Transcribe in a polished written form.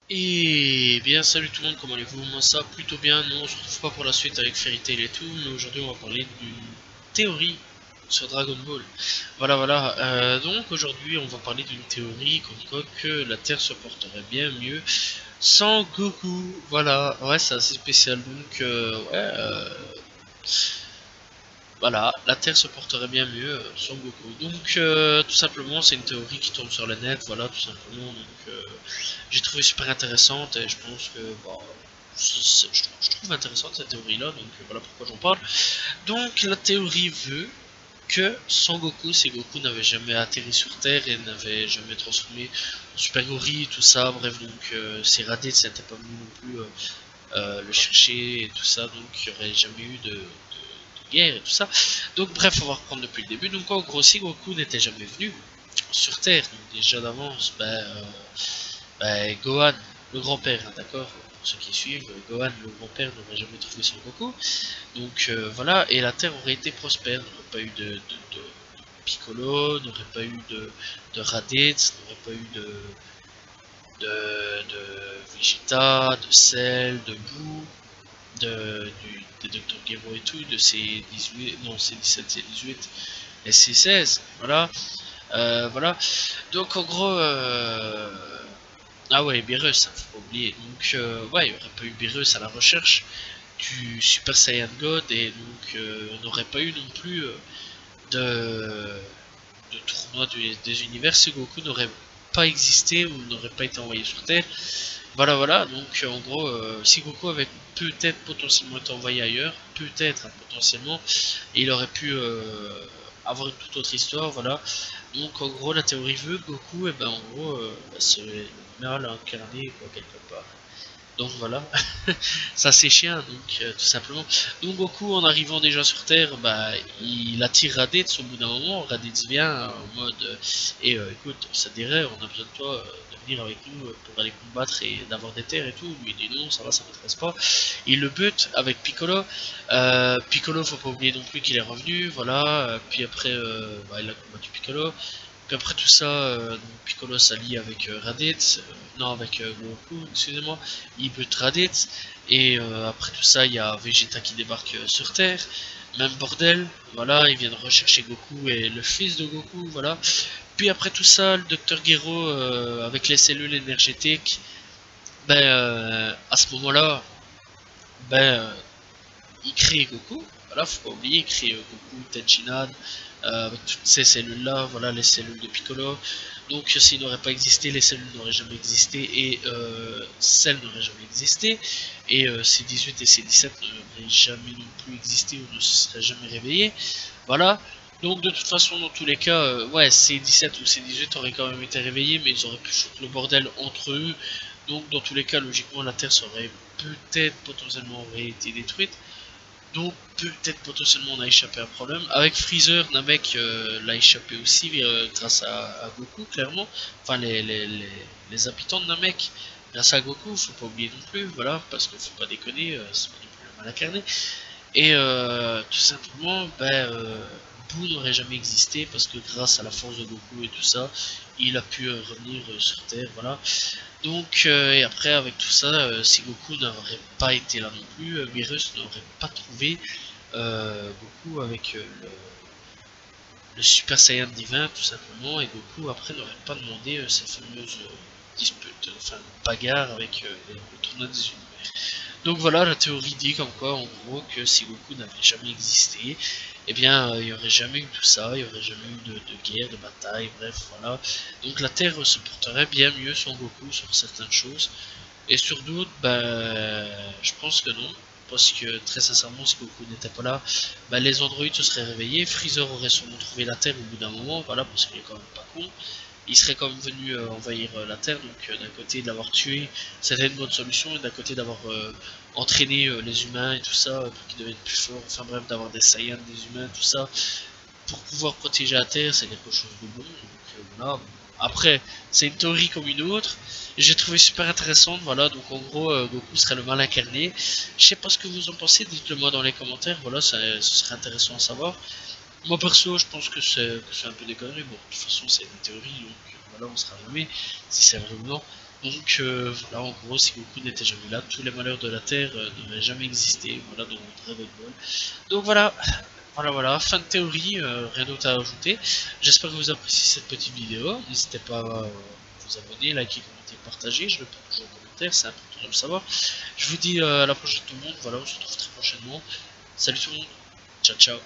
Et bien salut tout le monde, comment allez-vous? Moi ça plutôt bien, non on se retrouve pas pour la suite avec Fairy Tail et tout, mais aujourd'hui on va parler d'une théorie sur Dragon Ball. Voilà, donc aujourd'hui on va parler d'une théorie comme quoi que la Terre se porterait bien mieux sans Goku. Voilà, ouais c'est assez spécial, donc voilà, la Terre se porterait bien mieux sans Goku. Donc tout simplement c'est une théorie qui tombe sur le net, voilà tout simplement, donc j'ai trouvé super intéressante et je pense que bon, je trouve intéressante cette théorie là, donc voilà pourquoi j'en parle. Donc la théorie veut que sans Goku, si Goku n'avait jamais atterri sur Terre et n'avait jamais transformé en Super Gorille, tout ça, bref, donc si Raditz n'était pas venu non plus le chercher et tout ça, donc il n'y aurait jamais eu de guerre et tout ça. Donc bref, on va reprendre depuis le début. Donc en gros, si Goku n'était jamais venu sur Terre, donc déjà d'avance, Gohan, le grand-père, hein, d'accord, pour ceux qui suivent, Gohan, le grand-père, n'aurait jamais trouvé son Goku. Donc voilà, et la Terre aurait été prospère, n'aurait pas eu de Piccolo, n'aurait pas eu de Raditz, n'aurait pas eu de Vegeta, de Cell, de Boo, des Dr. Gero et tout, de ces 18, non c'est 17, c'est 18, et c'est 16, voilà, voilà. Donc en gros, ah ouais, Beerus, hein, faut pas oublier. Donc ouais, il n'y aurait pas eu Beerus à la recherche du Super Saiyan God, et donc on n'aurait pas eu non plus de tournoi des univers si Goku n'aurait pas existé ou n'aurait pas été envoyé sur Terre. Voilà, donc en gros, si Goku avait peut-être potentiellement été envoyé ailleurs, peut-être, hein, potentiellement, et il aurait pu avoir une toute autre histoire, voilà. Donc en gros, la théorie veut que Goku, et ben en gros, c'est mal incarné, quoi, quelque part. Donc voilà, ça c'est chien, donc tout simplement. Donc Goku, en arrivant déjà sur Terre, bah, il attire Raditz au bout d'un moment. Raditz vient en mode écoute, ça dirait, on a besoin de toi de venir avec nous pour aller combattre et d'avoir des terres et tout. Lui il dit non, ça va, ça m'intéresse pas. Il le bute avec Piccolo. Piccolo, faut pas oublier non plus qu'il est revenu, voilà. Puis après, il a combattu Piccolo. Puis après tout ça, Piccolo s'allie avec Raditz, non avec Goku, excusez-moi, il bute Raditz, et après tout ça, il y a Vegeta qui débarque sur Terre, même bordel, voilà, ils viennent rechercher Goku et le fils de Goku, voilà. Puis après tout ça, le Dr. Gero avec les cellules énergétiques, à ce moment-là, ben, il crée Goku, voilà, faut pas oublier, il crée Goku, Tenshinhan, avec toutes ces cellules-là, voilà, les cellules de Piccolo. Donc s'il n'aurait pas existé, les cellules n'auraient jamais existé, et celles n'auraient jamais existé, et C18 et C17 n'auraient jamais non plus existé ou ne se seraient jamais réveillés. Voilà. Donc de toute façon, dans tous les cas, ouais, C17 ou C18 auraient quand même été réveillés, mais ils auraient pu foutre le bordel entre eux. Donc dans tous les cas, logiquement, la Terre serait peut-être potentiellement aurait été détruite. Donc peut-être potentiellement on a échappé à un problème. Avec Freezer, Namek l'a échappé aussi grâce à Goku, clairement. Enfin les habitants de Namek, grâce à Goku, faut pas oublier non plus, voilà, parce qu'il faut pas déconner, c'est pas non plus le mal incarné. Et tout simplement, Boo n'aurait jamais existé parce que grâce à la force de Goku et tout ça, il a pu revenir sur Terre, voilà. Donc, et après, avec tout ça, si Goku n'aurait pas été là non plus, Beerus n'aurait pas trouvé Goku avec le Super Saiyan divin, tout simplement, et Goku après n'aurait pas demandé cette fameuse dispute, enfin bagarre avec le tournoi des univers. Donc voilà, la théorie dit comme quoi, en gros, que si Goku n'avait jamais existé, eh bien, il n'y aurait jamais eu tout ça, il n'y aurait jamais eu de guerre, de bataille, bref, voilà. Donc la Terre se porterait bien mieux sans Goku sur certaines choses, et sur d'autres, je pense que non. Parce que très sincèrement, si Goku n'était pas là, les androïdes se seraient réveillés, Freezer aurait sûrement trouvé la Terre au bout d'un moment, voilà, parce qu'il est quand même pas con. Il serait quand même venu envahir la Terre, donc d'un côté de l'avoir tué, c'était une bonne solution, et d'un côté d'avoir entraîné les humains et tout ça, pour qu'ils deviennent plus forts, enfin bref, d'avoir des Saiyans, des humains, tout ça, pour pouvoir protéger la Terre, c'est quelque chose de bon, donc voilà. Après, c'est une théorie comme une autre, j'ai trouvé super intéressante, voilà, donc en gros, Goku serait le mal incarné. Je sais pas ce que vous en pensez, dites-le moi dans les commentaires, voilà, ce serait intéressant à savoir. Moi perso, je pense que c'est un peu des conneries, bon, de toute façon c'est une théorie, donc voilà, on sera jamais si c'est vrai ou non. Donc voilà, en gros, si Goku n'était jamais là, tous les malheurs de la Terre n'auraient jamais existé, voilà, dans Dragon Ball. Donc voilà, fin de théorie, rien d'autre à ajouter. J'espère que vous appréciez cette petite vidéo, n'hésitez pas à vous abonner, liker, commenter, partager, je réponds toujours aux commentaires, c'est important de le savoir. Je vous dis à la prochaine tout le monde, voilà, on se retrouve très prochainement. Salut tout le monde, ciao ciao.